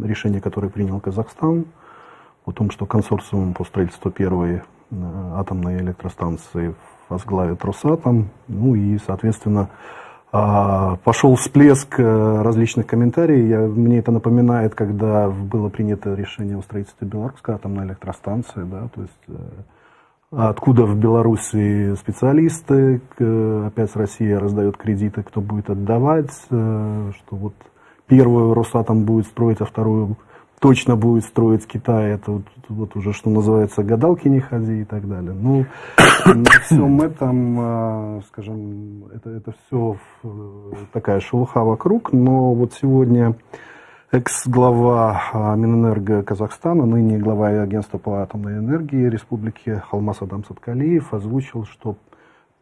решение, которое принял Казахстан, о том, что консорциум по строительству первой атомной электростанции возглавит Росатом. Ну и, соответственно, пошел всплеск различных комментариев. Мне это напоминает, когда было принято решение о строительстве белорусской атомной электростанции. Да, то есть, откуда в Беларуси специалисты, опять Россия раздает кредиты, кто будет отдавать, что вот первую Росатом будет строить, а вторую точно будет строить Китай. Это вот уже, что называется, гадалки не ходи и так далее. Ну, на всем этом, скажем, это все такая шелуха вокруг, но вот сегодня экс-глава Минэнерго Казахстана, ныне глава агентства по атомной энергии Республики Алмаз Адам Саткалиев озвучил, что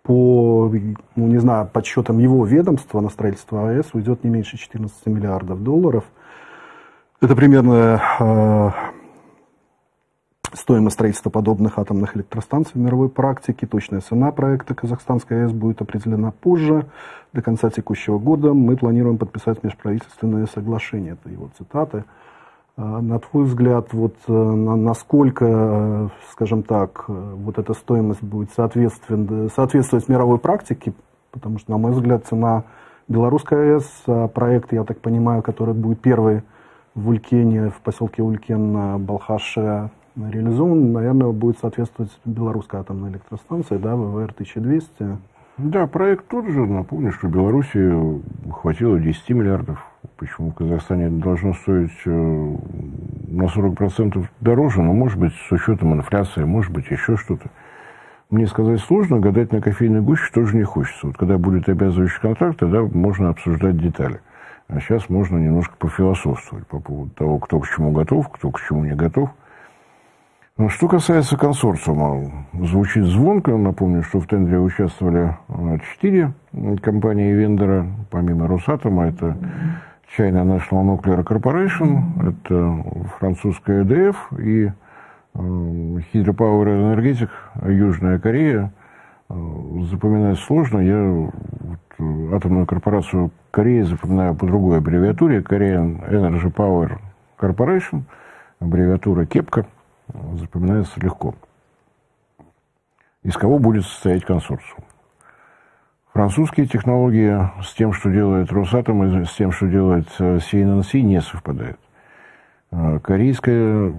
по, ну, не знаю, подсчетам его ведомства на строительство АЭС уйдет не меньше 14 миллиардов долларов. Это примерно стоимость строительства подобных атомных электростанций в мировой практике. Точная цена проекта казахстанской АЭС будет определена позже. До конца текущего года мы планируем подписать межправительственное соглашение. Это его цитаты. На твой взгляд, вот насколько, скажем так, вот эта стоимость будет соответствовать мировой практике? Потому что, на мой взгляд, цена белорусской АЭС, проект, я так понимаю, который будет первый в Улькене, в поселке Улькен на Балхаше реализован, наверное, будет соответствовать белорусской атомной электростанции, да, ВВР-1200. Да, проект тот же. Напомню, что Беларуси хватило 10 миллиардов. Почему в Казахстане это должно стоить на 40% дороже? Но, может быть, с учетом инфляции, может быть, еще что-то. Мне сказать сложно, гадать на кофейной гуще тоже не хочется. Вот когда будет обязывающий контракт, тогда можно обсуждать детали. А сейчас можно немножко пофилософствовать по поводу того, кто к чему готов, кто к чему не готов. Но что касается консорциума, звучит звонко. Напомню, что в тендере участвовали 4 компании-вендора, помимо Росатома. Это China National Nuclear Corporation, это французская EDF и Hydropower Energetic, Южная Корея. Запоминать сложно. Я атомную корпорацию Кореи запоминаю по другой аббревиатуре. Korean Energy Power Corporation, аббревиатура КЕПКО, запоминается легко. Из кого будет состоять консорциум? Французские технологии с тем, что делает Росатом, и с тем, что делает CNNC, не совпадают. Корейский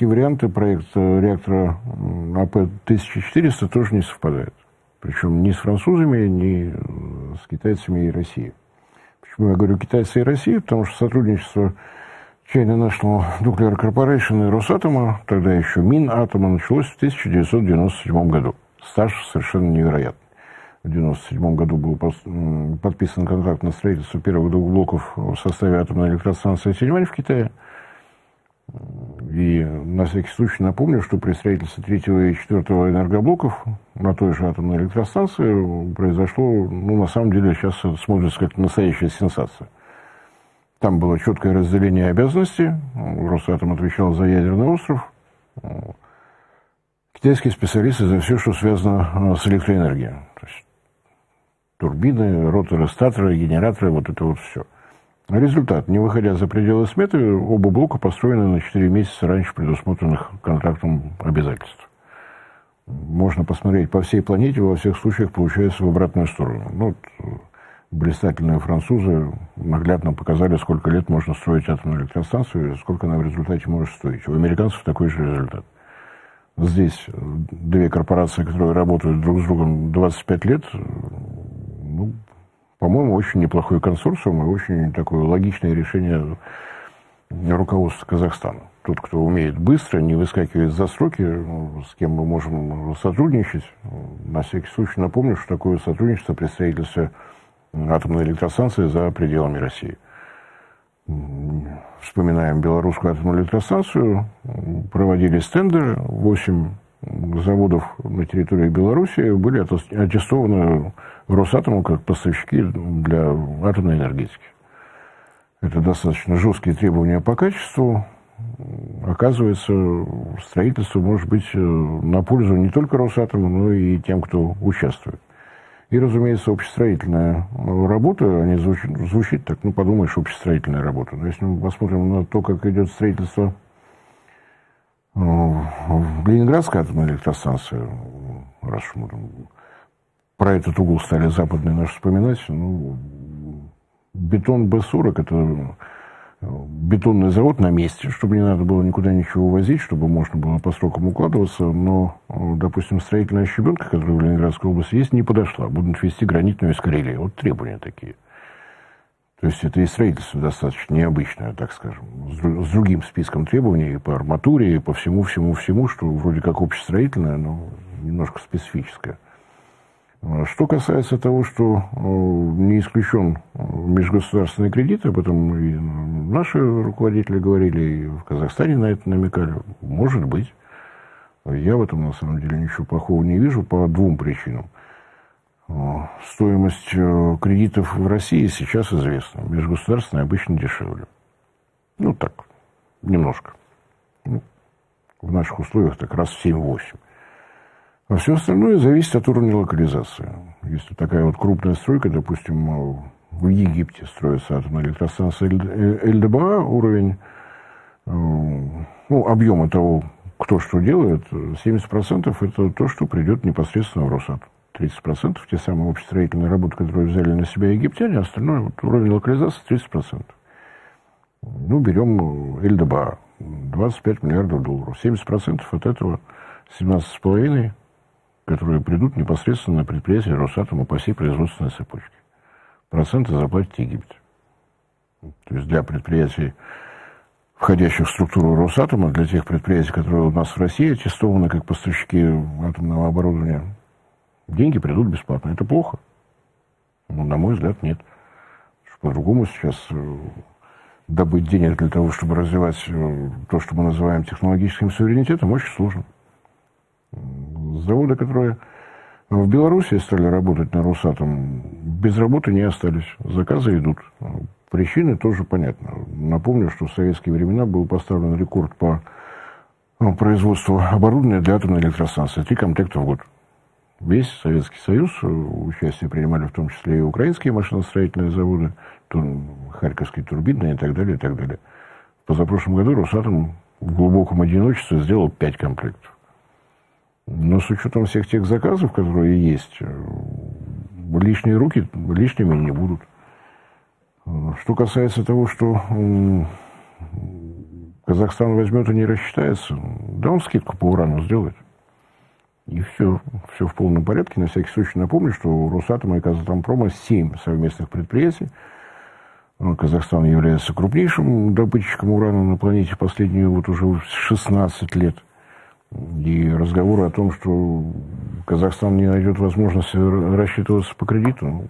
вариант и проект реактора АП-1400 тоже не совпадает. Причем ни с французами, ни с китайцами и Россией. Почему я говорю китайцы и Россия? Потому что сотрудничество China National Nuclear Corporation и Росатома, тогда еще Минатома, началось в 1997 году. Стаж совершенно невероятный. В 1997 году был подписан контракт на строительство первых 2 блоков в составе атомной электростанции Тяньвань в Китае. И на всякий случай напомню, что при строительстве 3-го и 4-го энергоблоков на той же атомной электростанции произошло, ну, на самом деле, сейчас это смотрится как настоящая сенсация. Там было четкое разделение обязанностей. Росатом отвечал за ядерный остров. Китайские специалисты за все, что связано с электроэнергией. То есть турбины, роторы, статоры, генераторы, вот это вот все. Результат. Не выходя за пределы сметы, оба блока построены на 4 месяца раньше предусмотренных контрактом обязательств. Можно посмотреть по всей планете, во всех случаях получается в обратную сторону. Ну, блистательные французы наглядно показали, сколько лет можно строить атомную электростанцию и сколько она в результате может стоить. У американцев такой же результат. Здесь 2 корпорации, которые работают друг с другом 25 лет, ну, по-моему, очень неплохой консорциум и очень такое логичное решение руководства Казахстана. Тот, кто умеет быстро, не выскакивает за сроки, с кем мы можем сотрудничать. На всякий случай напомню, что такое сотрудничество при строительстве атомной электростанции за пределами России. Вспоминаем белорусскую атомную электростанцию. Проводились тендеры. 8 заводов на территории Беларуси были аттестованы Росатому как поставщики для атомной энергетики. Это достаточно жесткие требования по качеству. Оказывается, строительство может быть на пользу не только Росатому, но и тем, кто участвует. И, разумеется, общестроительная работа, они звучит так, ну, подумаешь, общестроительная работа. Но если мы посмотрим на то, как идет строительство в Ленинградской атомной электростанции, раз уж мы про этот угол стали западный наш вспоминать, ну, бетон Б-40 – это бетонный завод на месте, чтобы не надо было никуда ничего возить, чтобы можно было по срокам укладываться, но, допустим, строительная щебенка, которая в Ленинградской области есть, не подошла. Будут вести гранитную из Карелии. Вот требования такие. То есть это и строительство достаточно необычное, так скажем, с другим списком требований и по арматуре, и по всему, что вроде как общестроительное, но немножко специфическое. Что касается того, что не исключен межгосударственный кредит, об этом и наши руководители говорили, и в Казахстане на это намекали, может быть. Я в этом, на самом деле, ничего плохого не вижу по двум причинам. Стоимость кредитов в России сейчас известна. Межгосударственные обычно дешевле. Ну, так, немножко. Ну, в наших условиях так раз в 7-8. А все остальное зависит от уровня локализации. Если такая вот крупная стройка, допустим, в Египте строится атомная электростанция ЛДБА, уровень, ну, объема того, кто что делает, 70% это то, что придет непосредственно в Росатом. 30% те самые общестроительные работы, которые взяли на себя египтяне, а остальное вот, уровень локализации 30%. Ну, берем ЛДБА, 25 миллиардов долларов. 70% от этого 17,5, которые придут непосредственно на предприятие Росатома по всей производственной цепочке. Проценты заплатит Египет. То есть для предприятий, входящих в структуру Росатома, для тех предприятий, которые у нас в России аттестованы как поставщики атомного оборудования, деньги придут бесплатно. Это плохо? Ну, на мой взгляд, нет. По-другому сейчас добыть денег для того, чтобы развивать то, что мы называем технологическим суверенитетом, очень сложно. Заводы, которые в Беларуси стали работать на Росатом, без работы не остались. Заказы идут. Причины тоже понятны. Напомню, что в советские времена был поставлен рекорд по производству оборудования для атомной электростанции. 3 комплекта в год. Весь Советский Союз, участие принимали в том числе и украинские машиностроительные заводы, Харьковские турбины и так далее, и так далее. В позапрошлом году Росатом в глубоком одиночестве сделал 5 комплектов. Но с учетом всех тех заказов, которые есть, лишние руки лишними не будут. Что касается того, что Казахстан возьмет и не рассчитается, да он скидку по урану сделает. И все в полном порядке. На всякий случай напомню, что у Росатома и Казатомпрома 7 совместных предприятий. Казахстан является крупнейшим добытчиком урана на планете последние вот уже 16 лет. И разговоры о том, что Казахстан не найдет возможности рассчитываться по кредиту,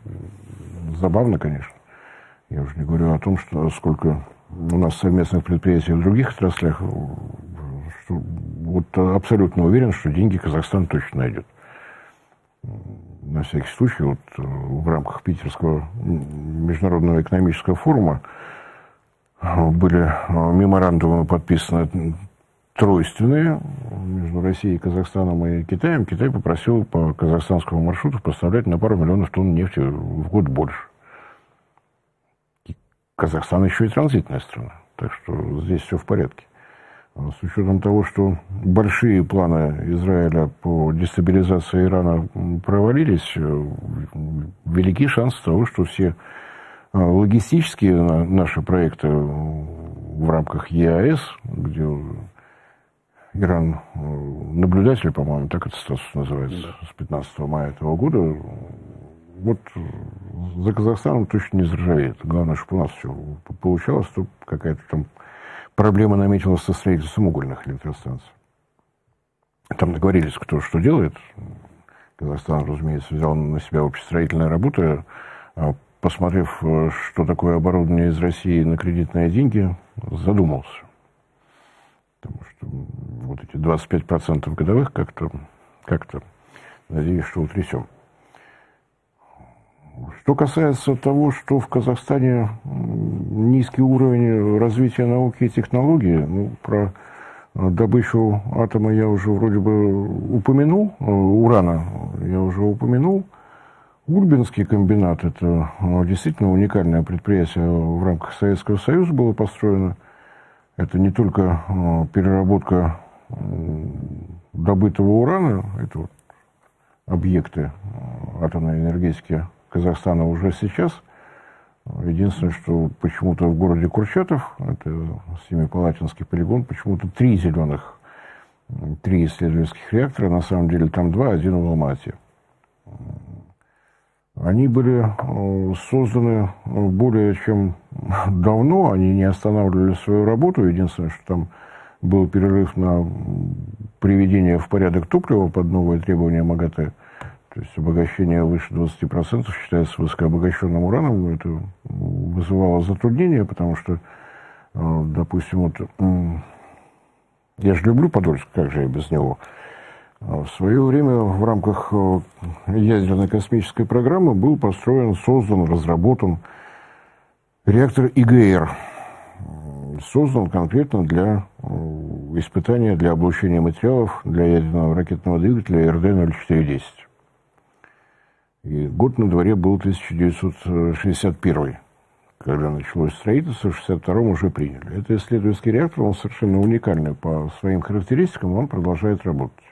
забавно, конечно. Я уже не говорю о том, что сколько у нас совместных предприятий в других отраслях, что вот абсолютно уверен, что деньги Казахстан точно найдет. На всякий случай, вот в рамках Питерского международного экономического форума были меморандумы подписаны тройственные между Россией, Казахстаном и Китаем. Китай попросил по казахстанскому маршруту поставлять на пару миллионов тонн нефти в год больше. И Казахстан еще и транзитная страна. Так что здесь все в порядке. С учетом того, что большие планы Израиля по дестабилизации Ирана провалились, велики шансы того, что все логистические наши проекты в рамках ЕАЭС, где Иран наблюдатель, по-моему, так это статус называется, да, с 15 мая этого года, вот за Казахстаном точно не заржавеет. Главное, чтобы у нас все получалось, то какая-то там проблема наметилась со строительством угольных электростанций. Там договорились, кто что делает. Казахстан, разумеется, взял на себя общестроительные работы. Посмотрев, что такое оборудование из России на кредитные деньги, задумался. Потому что вот эти 25% годовых как-то, надеюсь, что утрясем. Что касается того, что в Казахстане низкий уровень развития науки и технологий, ну, про добычу атома я уже вроде бы упомянул, урана я уже упомянул. Гульбинский комбинат – это действительно уникальное предприятие в рамках Советского Союза было построено. Это не только переработка добытого урана, это вот объекты атомной энергетики Казахстана уже сейчас. Единственное, что почему-то в городе Курчатов, это Семипалатинский полигон, почему-то 3 исследовательских реактора, на самом деле там 2, один в Алма-Ате. Они были созданы более чем давно, они не останавливали свою работу. Единственное, что там был перерыв на приведение в порядок топлива под новые требования МАГАТЭ. То есть обогащение выше 20% считается высокообогащенным ураном. Это вызывало затруднения, потому что, допустим, вот, я же люблю Подольск, как же я без него. В свое время в рамках ядерной космической программы был построен, создан, разработан реактор ИГР. Создан конкретно для испытания, для облучения материалов для ядерного ракетного двигателя РД-0410. И год на дворе был 1961, когда началось строительство, в 1962 уже приняли. Это исследовательский реактор, он совершенно уникальный по своим характеристикам, он продолжает работать.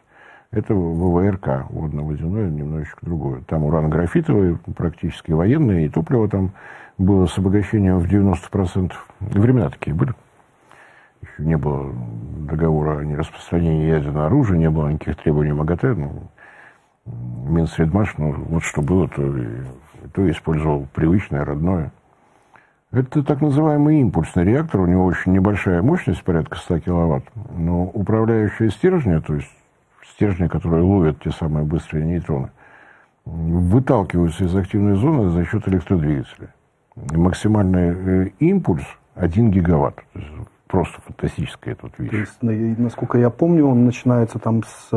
Это ВВРК, водно-водяное, немножечко другое. Там уран графитовый, практически военный, и топливо там было с обогащением в 90%. Времена такие были. Еще не было договора о нераспространении ядерного оружия, не было никаких требований МАГАТЭ. Минсредмаш, вот что было, то использовал привычное, родное. Это так называемый импульсный реактор, у него очень небольшая мощность, порядка 100 киловатт, но управляющие стержни, то есть стержни, которые ловят те самые быстрые нейтроны, выталкиваются из активной зоны за счет электродвигателя. Максимальный импульс 1 гигаватт. Просто фантастическая эта вещь. То есть, насколько я помню, он начинается там с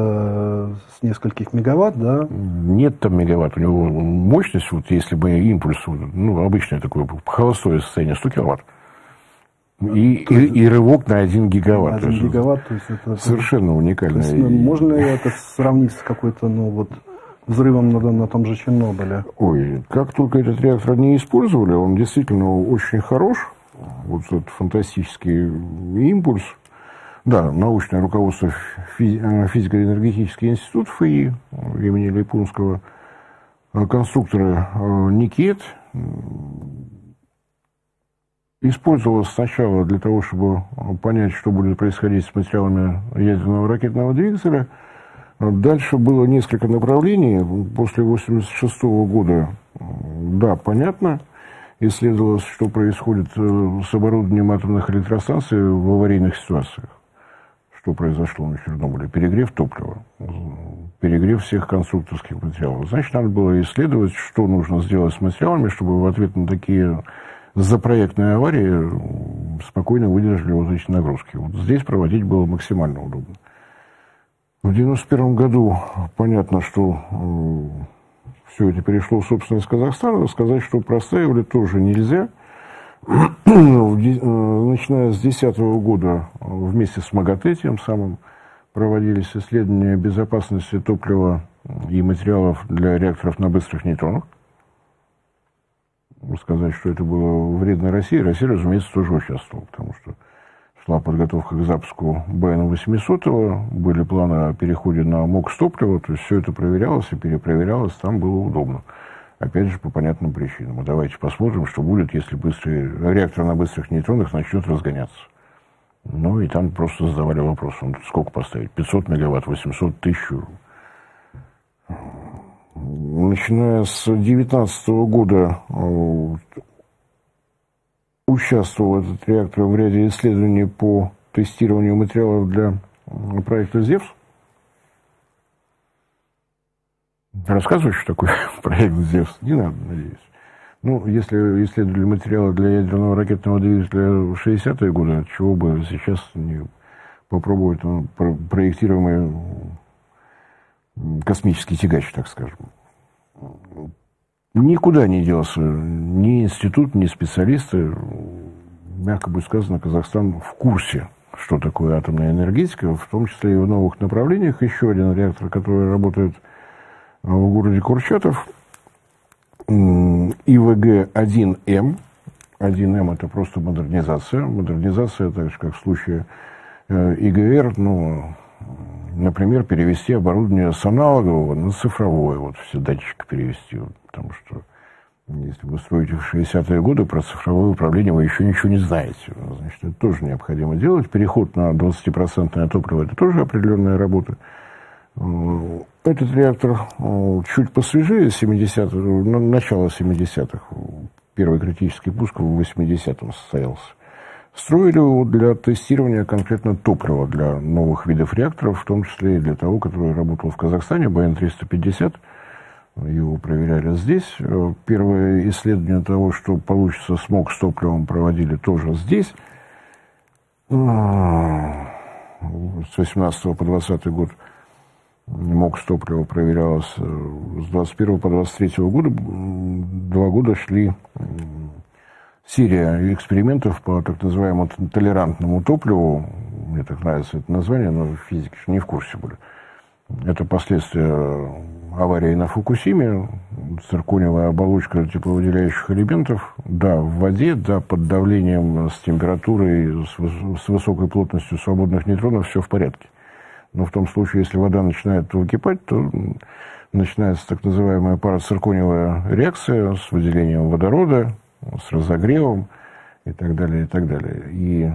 нескольких мегаватт, да? Нет там мегаватт. У него мощность, вот если бы импульс, обычное такое холостое состояние, 100 киловатт. И рывок на 1 гигаватт. 1 гигаватт, то есть это совершенно уникально. То есть, можно ли это сравнить с какой-то, взрывом на том же Чернобыле? Ой, как только этот реактор не использовали, он действительно очень хорош. Вот этот фантастический импульс. Да, научное руководство физико-энергетический институт ФИИ имени Липунского, конструкторы Никит, использовалось сначала для того, чтобы понять, что будет происходить с материалами ядерного ракетного двигателя. Дальше было несколько направлений. После 1986 года, да, понятно, исследовалось, что происходит с оборудованием атомных электростанций в аварийных ситуациях. Что произошло на Чернобыле? Перегрев топлива, перегрев всех конструкторских материалов. Значит, надо было исследовать, что нужно сделать с материалами, чтобы в ответ на такие запроектные аварии спокойно выдержали вот эти нагрузки. Вот здесь проводить было максимально удобно. В 1991 году понятно, что все это перешло в собственность Казахстана. Сказать, что простаивали, тоже нельзя. Начиная с 2010 года вместе с МАГАТЭ тем самым проводились исследования безопасности топлива и материалов для реакторов на быстрых нейтронах. Сказать, что это было вредно России, Россия, разумеется, тоже участвовала, потому что шла подготовка к запуску БН-800, были планы о переходе на МОКС топлива, то есть все это проверялось и перепроверялось, там было удобно. Опять же, по понятным причинам. А давайте посмотрим, что будет, если реактор на быстрых нейтронах начнет разгоняться. И там просто задавали вопрос, сколько поставить? 500 мегаватт, 800, 1000. Начиная с 2019 года участвовал этот реактор в ряде исследований по тестированию материалов для проекта ЗЕВС. Рассказывать, что такое проект ЗЕВС, не надо, надеюсь. Если исследовали материалы для ядерного ракетного двигателя в 60-е годы, чего бы сейчас не попробовать проектируемый космический тягач, так скажем. Никуда не делся ни институт, ни специалисты. Мягко будет сказано, Казахстан в курсе, что такое атомная энергетика, в том числе и в новых направлениях. Еще один реактор, который работает в городе Курчатов, ИВГ-1М. 1М – это просто модернизация. Модернизация, так же, как в случае ИГР, ну, например, перевести оборудование с аналогового на цифровое, вот все датчики перевести, потому что если вы строите в 60-е годы, про цифровое управление вы еще ничего не знаете. Значит, это тоже необходимо делать. Переход на 20% топливо – это тоже определенная работа. Этот реактор чуть посвежее, 70-х, начало 70-х, первый критический пуск в 80-м состоялся. Строили его для тестирования конкретно топлива для новых видов реакторов, в том числе и для того, который работал в Казахстане, БН-350. Его проверяли здесь. Первое исследование того, что получится смог с топливом, проводили тоже здесь. С 18 по 20 год МОКС топлива проверялось. С 21 по 23 года 2 года шли серия экспериментов по так называемому толерантному топливу. Мне так нравится это название, но физики не в курсе были. Это последствия аварии на Фукусиме. Циркониевая оболочка тепловыделяющих элементов. Да, в воде, да, под давлением, с температурой, с высокой плотностью свободных нейтронов все в порядке. Но в том случае, если вода начинает выкипать, то начинается так называемая парациркониевая реакция с выделением водорода, с разогревом и так далее, и так далее. И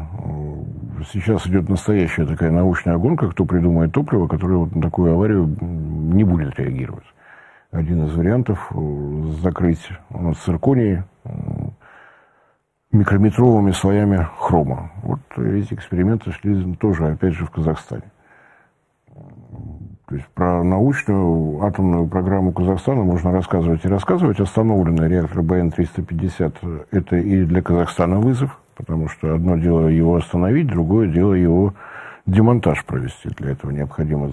сейчас идет настоящая такая научная гонка, кто придумает топливо, которое вот на такую аварию не будет реагировать. Один из вариантов – закрыть цирконий микрометровыми слоями хрома. Вот эти эксперименты шли тоже, опять же, в Казахстане. То есть про научную атомную программу Казахстана можно рассказывать и рассказывать. Остановленный реактор БН-350 – это и для Казахстана вызов, потому что одно дело его остановить, другое дело его демонтаж провести. Для этого необходимо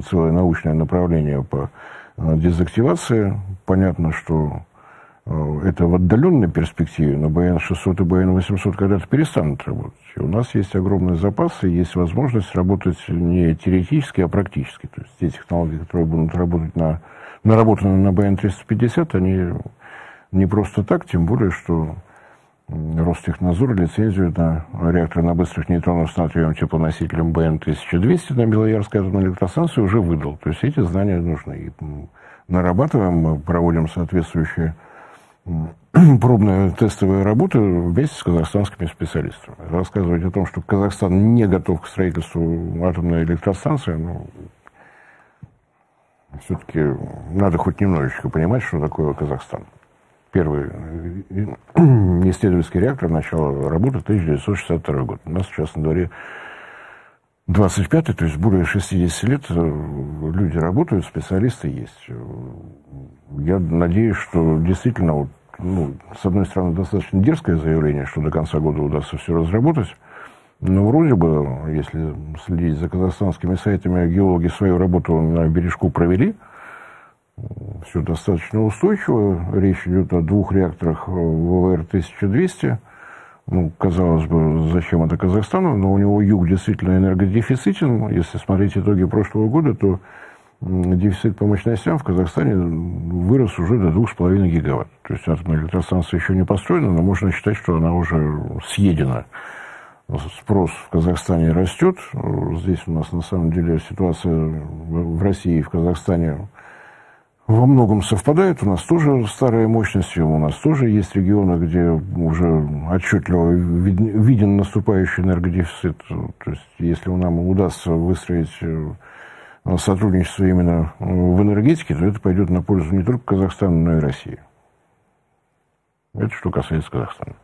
целое научное направление по дезактивации. Понятно, что это в отдаленной перспективе, но БН-600 и БН-800 когда-то перестанут работать. И у нас есть огромный запас, и есть возможность работать не теоретически, а практически. То есть те технологии, которые будут работать наработаны на БН-350, они не просто так, тем более, что Ростехнадзор лицензию на реактор на быстрых нейтронов с натриевым теплоносителем БН-1200 на Белоярской атомной электростанции уже выдал. То есть эти знания нужны. И нарабатываем, мы проводим соответствующие пробные тестовые работы вместе с казахстанскими специалистами. Рассказывать о том, что Казахстан не готов к строительству атомной электростанции, ну, все-таки надо хоть немножечко понимать, что такое Казахстан. Первый исследовательский реактор начала работы 1962 год. У нас сейчас на дворе 25-й, то есть более 60 лет люди работают, специалисты есть. Я надеюсь, что действительно, вот, ну, с одной стороны, достаточно дерзкое заявление, что до конца года удастся все разработать, но вроде бы, если следить за казахстанскими сайтами, геологи свою работу на бережку провели, все достаточно устойчиво. Речь идет о 2 реакторах ВВР-1200. Ну, казалось бы, зачем это Казахстану, но у него юг действительно энергодефицитен. Если смотреть итоги прошлого года, то дефицит по мощностям в Казахстане вырос уже до 2,5 гигаватт. То есть атомная электростанция еще не построена, но можно считать, что она уже съедена. Спрос в Казахстане растет. Здесь у нас на самом деле ситуация в России и в Казахстане во многом совпадает. У нас тоже старые мощности, у нас тоже есть регионы, где уже отчетливо виден наступающий энергодефицит. То есть, если нам удастся выстроить сотрудничество именно в энергетике, то это пойдет на пользу не только Казахстану, но и России. Это что касается Казахстана.